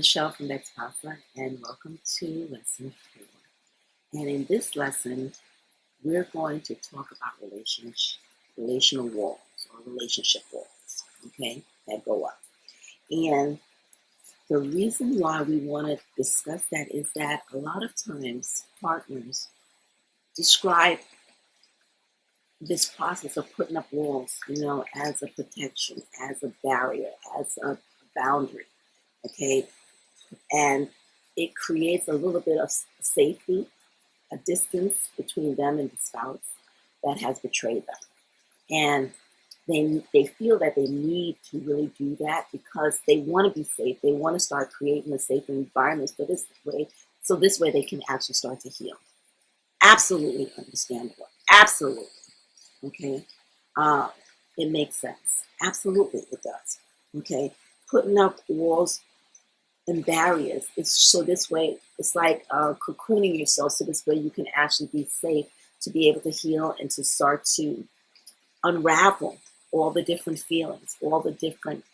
Michelle from BECTSPSA, and welcome to lesson 4. And in this lesson, we're going to talk about relational walls or relationship walls, okay, that go up. And the reason why we want to discuss that is that a lot of times partners describe this process of putting up walls, as a protection, as a barrier, as a boundary, okay? And it creates a little bit of safety, a distance between them and the spouse that has betrayed them. And they feel that they need to really do that because they want to be safe. They want to start creating a safe environment for this way, so this way they can actually start to heal. Absolutely understandable. Absolutely. Okay. It makes sense. Absolutely, it does. Okay. Putting up walls and barriers is so this way it's like cocooning yourself, so this way you can actually be safe to be able to heal and to start to unravel all the different feelings, all the different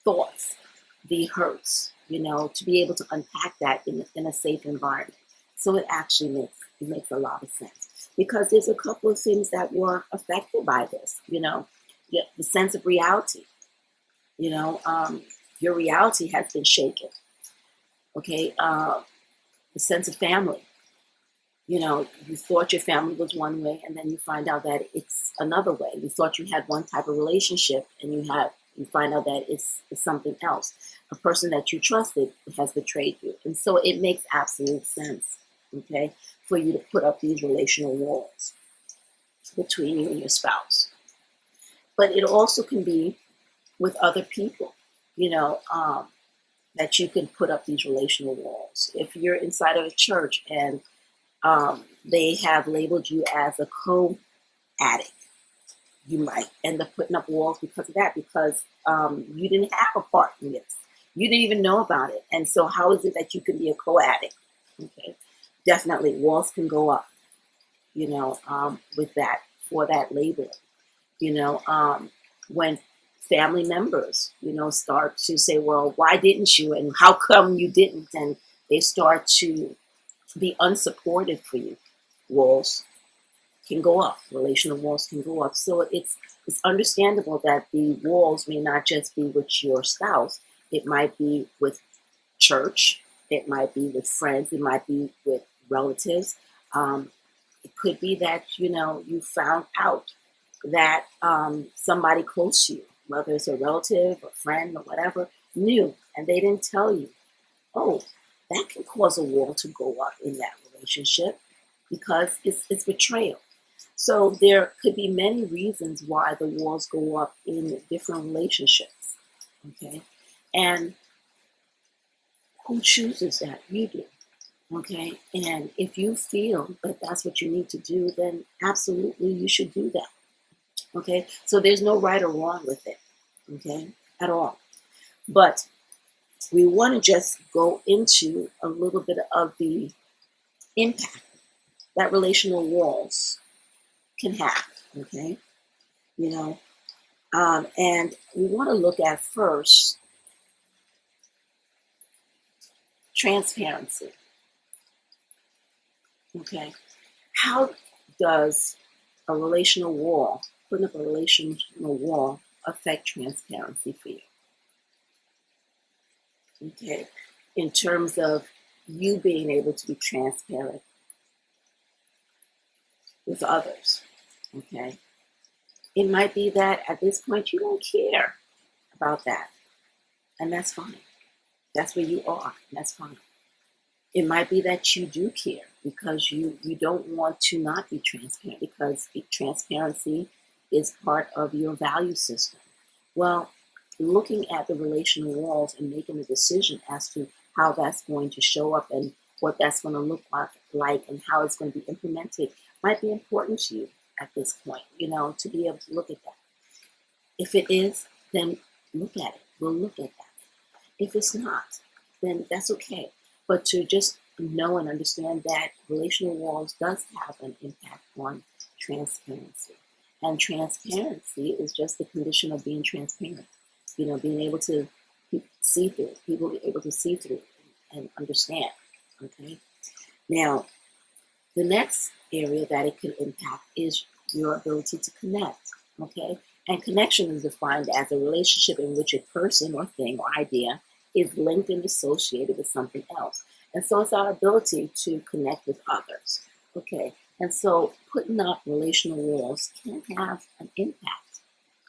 thoughts, the hurts, to be able to unpack that in a safe environment. So it actually makes a lot of sense, because there's a couple of things that were affected by this, the sense of reality, your reality has been shaken, okay? The sense of family, you thought your family was one way, and then you find out that it's another way. You thought you had one type of relationship, and you find out that it's something else. A person that you trusted has betrayed you. And so it makes absolute sense, okay, for you to put up these relational walls between you and your spouse. But it also can be with other people, that you can put up these relational walls. If you're inside of a church and they have labeled you as a co-addict, you might end up putting up walls because of that, because you didn't have a part in this. You didn't even know about it. And so how is it that you can be a co-addict? Okay, definitely walls can go up, with that, for that labeling. When family members, start to say, well, why didn't you? And how come you didn't? And they start to be unsupportive for you. Walls can go up. Relational walls can go up. So it's understandable that the walls may not just be with your spouse. It might be with church. It might be with friends. It might be with relatives. It could be that, you found out that somebody close to you, whether it's a relative, a friend, or whatever, knew, and they didn't tell you. Oh, that can cause a wall to go up in that relationship because it's betrayal. So there could be many reasons why the walls go up in different relationships, okay? And who chooses that? You do, okay? And if you feel that that's what you need to do, then absolutely you should do that, okay? So there's no right or wrong with it, okay, at all. But we want to just go into a little bit of the impact that relational walls can have, okay? And we want to look at first transparency, okay? How does a relational wall, putting up a relational wall, affect transparency for you? Okay, in terms of you being able to be transparent with others, okay? It might be that at this point you don't care about that, and that's fine. That's where you are, and that's fine. It might be that you do care because you don't want to not be transparent, because transparency is part of your value system. Well, looking at the relational walls and making a decision as to how that's going to show up and what that's going to look like and how it's going to be implemented might be important to you at this point, to be able to look at that. If it is, then look at it. We'll look at that. If it's not, then that's okay. But to just know and understand that relational walls does have an impact on transparency. And transparency is just the condition of being transparent. Being able to see through. People be able to see through and understand. Okay. Now, the next area that it can impact is your ability to connect. Okay. And connection is defined as a relationship in which a person or thing or idea is linked and associated with something else. And so it's our ability to connect with others. Okay. And so putting up relational walls can have an impact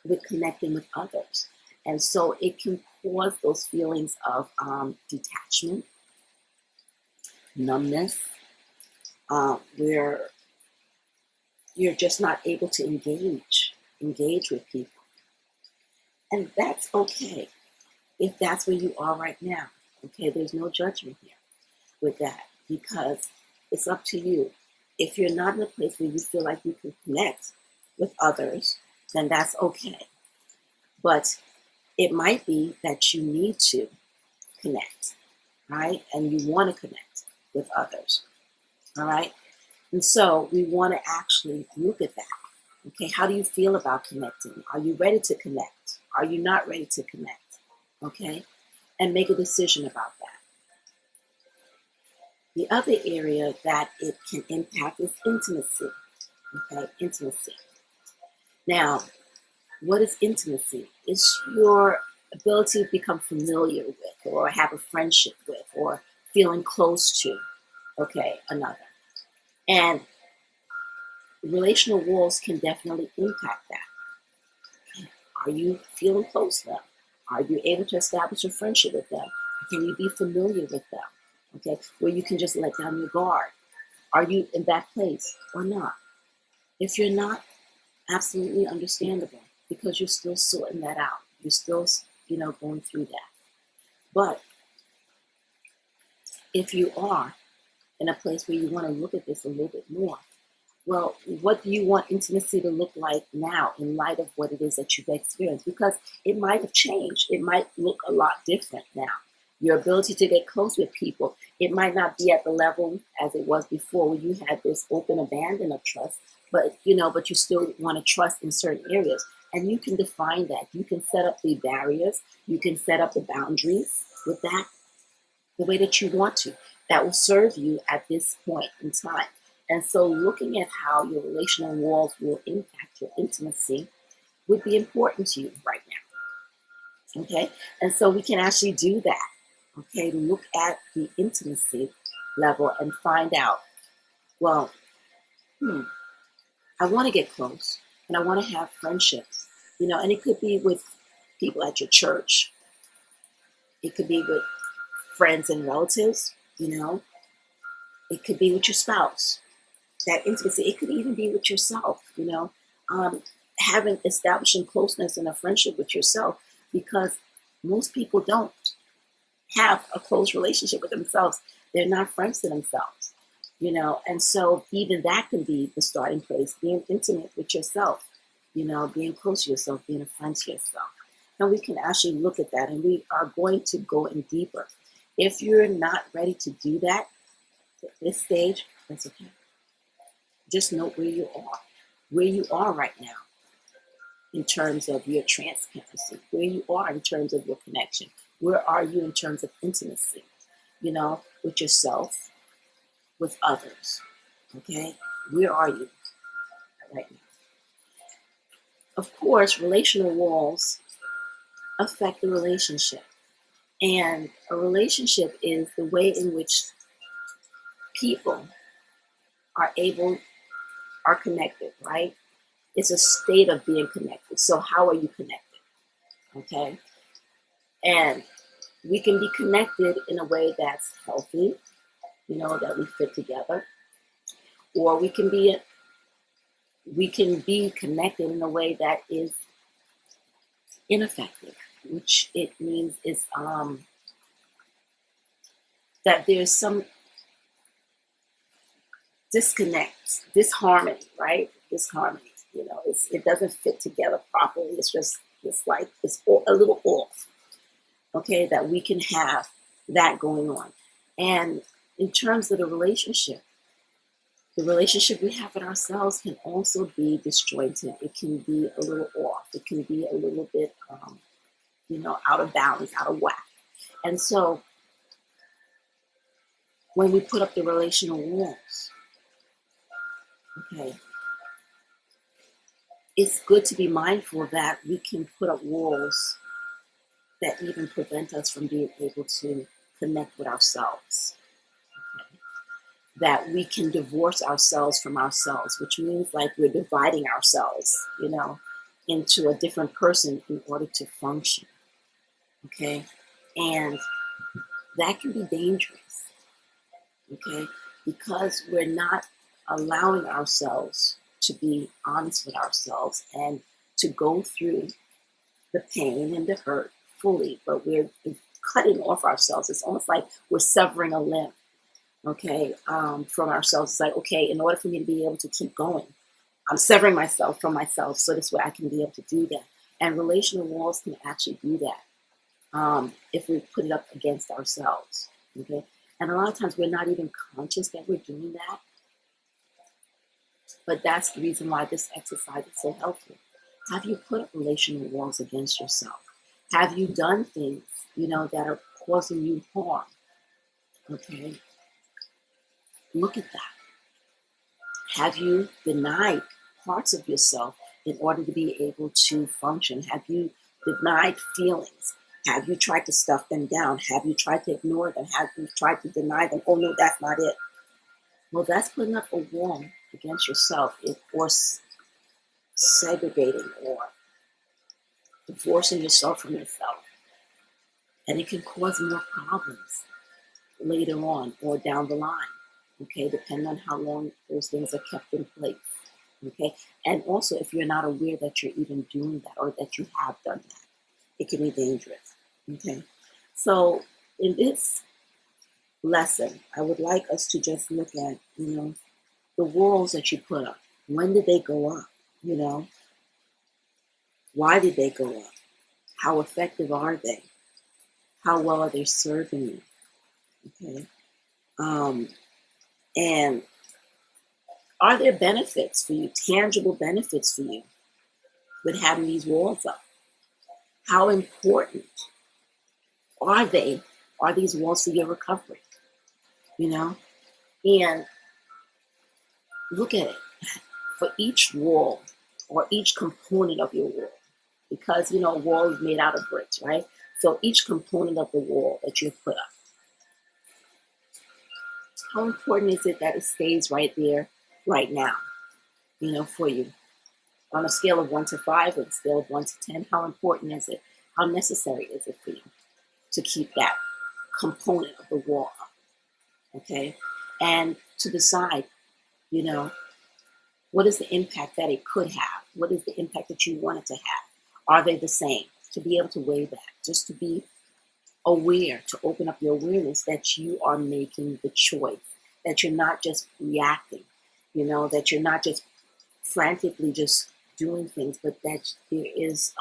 with connecting with others. And so it can cause those feelings of detachment, numbness, where you're just not able to engage with people. And that's okay if that's where you are right now. Okay, there's no judgment here with that because it's up to you. If you're not in a place where you feel like you can connect with others, then that's okay. But it might be that you need to connect, right? And you want to connect with others, all right? And so we want to actually look at that. Okay, how do you feel about connecting? Are you ready to connect? Are you not ready to connect? Okay, and make a decision about that. The other area that it can impact is intimacy. Okay, intimacy. Now, what is intimacy? It's your ability to become familiar with or have a friendship with or feeling close to, okay, another. And relational walls can definitely impact that. Are you feeling close to them? Are you able to establish a friendship with them? Can you be familiar with them? Okay, where you can just let down your guard. Are you in that place or not? If you're not, absolutely understandable because you're still sorting that out. You're still, going through that. But if you are in a place where you want to look at this a little bit more, well, what do you want intimacy to look like now in light of what it is that you've experienced? Because it might have changed. It might look a lot different now. Your ability to get close with people, it might not be at the level as it was before where you had this open abandon of trust, but you still want to trust in certain areas. And you can define that. You can set up the barriers. You can set up the boundaries with that the way that you want to. That will serve you at this point in time. And so looking at how your relational walls will impact your intimacy would be important to you right now. Okay? And so we can actually do that. Okay? Look at the intimacy level and find out, well, I want to get close and I want to have friendships. And it could be with people at your church. It could be with friends and relatives, It could be with your spouse. That intimacy. It could even be with yourself, establishing closeness and a friendship with yourself, because most people don't have a close relationship with themselves. They're not friends to themselves, and so even that can be the starting place, being intimate with yourself, being close to yourself, being a friend to yourself. And we can actually look at that and we are going to go in deeper. If you're not ready to do that at this stage, that's okay. Just note where you are right now in terms of your transparency, where you are in terms of your connection, where are you in terms of intimacy, with yourself, with others, okay? Where are you right now? Of course, relational walls affect the relationship. And a relationship is the way in which people are connected, right? It's a state of being connected. So how are you connected? Okay. And we can be connected in a way that's healthy, that we fit together. Or we can be connected in a way that is ineffective, which it means is that there's some disharmony, right? Disharmony. It doesn't fit together properly. It's a little off. Okay, that we can have that going on. And in terms of the relationship we have with ourselves can also be disjointed. It can be a little off. It can be a little bit out of balance, out of whack. And so when we put up the relational walls, okay, it's good to be mindful that we can put up walls that even prevent us from being able to connect with ourselves. Okay? That we can divorce ourselves from ourselves, which means like we're dividing ourselves, into a different person in order to function. Okay? And that can be dangerous. Okay? Because we're not allowing ourselves to be honest with ourselves and to go through the pain and the hurt fully, but we're cutting off ourselves. It's almost like we're severing a limb, okay, from ourselves. It's like, okay, in order for me to be able to keep going, I'm severing myself from myself so this way I can be able to do that. And relational walls can actually do that if we put it up against ourselves, okay? And a lot of times we're not even conscious that we're doing that, but that's the reason why this exercise is so helpful. Have you put up relational walls against yourself? Have you done things, that are causing you harm? Okay. Look at that. Have you denied parts of yourself in order to be able to function? Have you denied feelings? Have you tried to stuff them down? Have you tried to ignore them? Have you tried to deny them? Oh, no, that's not it. Well, that's putting up a wall against yourself or segregating or divorcing yourself from yourself. And it can cause more problems later on or down the line, okay, depending on how long those things are kept in place, okay? And also, if you're not aware that you're even doing that or that you have done that, it can be dangerous, okay? So in this lesson, I would like us to just look at, the walls that you put up. When did they go up, Why did they go up? How effective are they? How well are they serving you? Okay. And are there benefits for you, tangible benefits for you with having these walls up? How important are they? Are these walls for your recovery? And look at it. For each wall or each component of your wall, because, a wall is made out of bricks, right? So each component of the wall that you put up, how important is it that it stays right there, right now, for you? On a scale of 1 to 5, or a scale of 1 to 10, how important is it? How necessary is it for you to keep that component of the wall up? Okay? And to decide, what is the impact that it could have? What is the impact that you want it to have? Are they the same? To be able to weigh that, just to be aware, to open up your awareness that you are making the choice, that you're not just reacting, that you're not just frantically just doing things, but that there is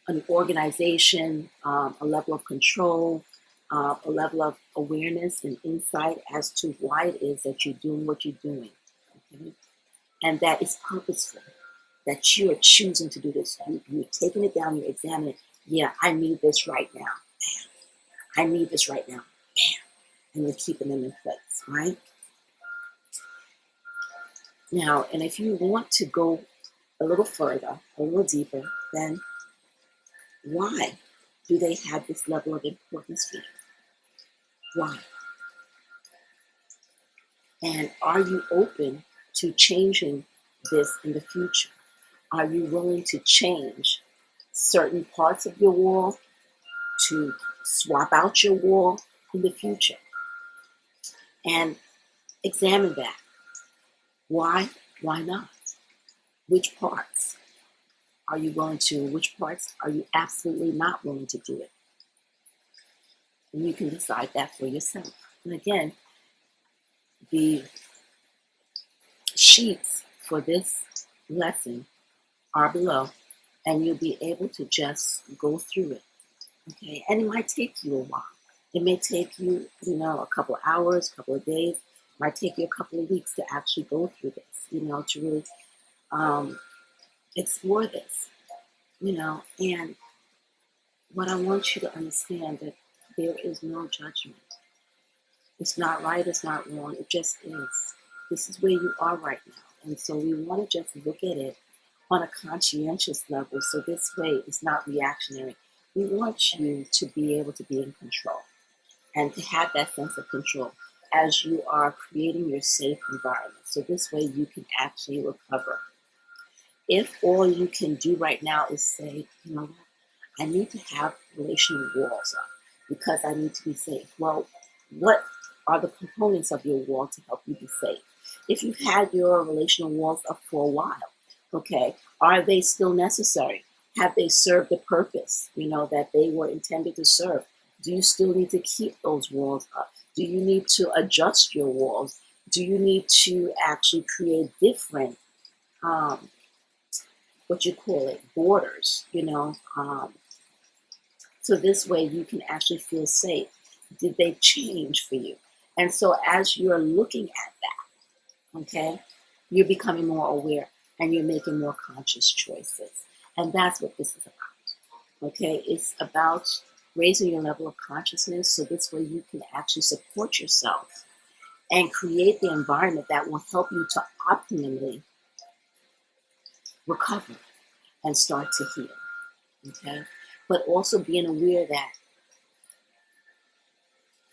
an organization, a level of control, a level of awareness and insight as to why it is that you're doing what you're doing. Okay? And that is purposeful, that you are choosing to do this. You're taking it down, you're examining it. Yeah, I need this right now. Bam. I need this right now. Bam. And you're keeping them in place, right? Now, and if you want to go a little further, a little deeper, then why do they have this level of importance for you? Why? And are you open to changing this in the future? Are you willing to change certain parts of your wall, to swap out your wall in the future? And examine that. Why? Why not? Which parts are you willing to? Which parts are you absolutely not willing to do it? And you can decide that for yourself. And again, the sheets for this lesson are below, and you'll be able to just go through it. Okay, and it might take you a while. It may take you, a couple of hours, a couple of days. It might take you a couple of weeks to actually go through this, to really explore this. And what I want you to understand that there is no judgment. It's not right, it's not wrong, it just is. This is where you are right now. And so we want to just look at it on a conscientious level. So this way it's not reactionary. We want you to be able to be in control and to have that sense of control as you are creating your safe environment. So this way you can actually recover. If all you can do right now is say, you know what, I need to have relational walls up because I need to be safe. Well, what are the components of your wall to help you be safe? If you've had your relational walls up for a while, okay, are they still necessary? Have they served the purpose, that they were intended to serve? Do you still need to keep those walls up? Do you need to adjust your walls? Do you need to actually create different, borders, so this way you can actually feel safe. Did they change for you? And so as you're looking at that, okay, you're becoming more aware and you're making more conscious choices. And that's what this is about. Okay, it's about raising your level of consciousness so this way you can actually support yourself and create the environment that will help you to optimally recover and start to heal. Okay, but also being aware that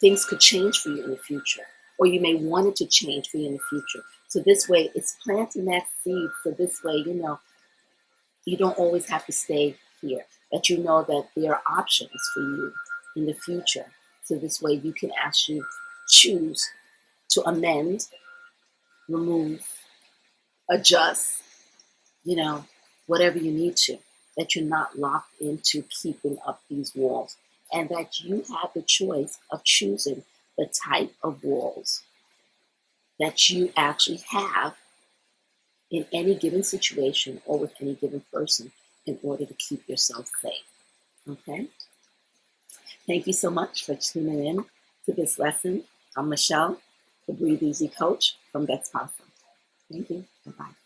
things could change for you in the future, or you may want it to change for you in the future. So this way, it's planting that seed. So this way, you don't always have to stay here. That you know that there are options for you in the future. So this way, you can actually choose to amend, remove, adjust, whatever you need to. That you're not locked into keeping up these walls. And that you have the choice of choosing the type of walls that you actually have in any given situation or with any given person in order to keep yourself safe. Okay? Thank you so much for tuning in to this lesson. I'm Michelle, the Breathe Easy Coach from BECTSPSA. Thank you. Bye-bye.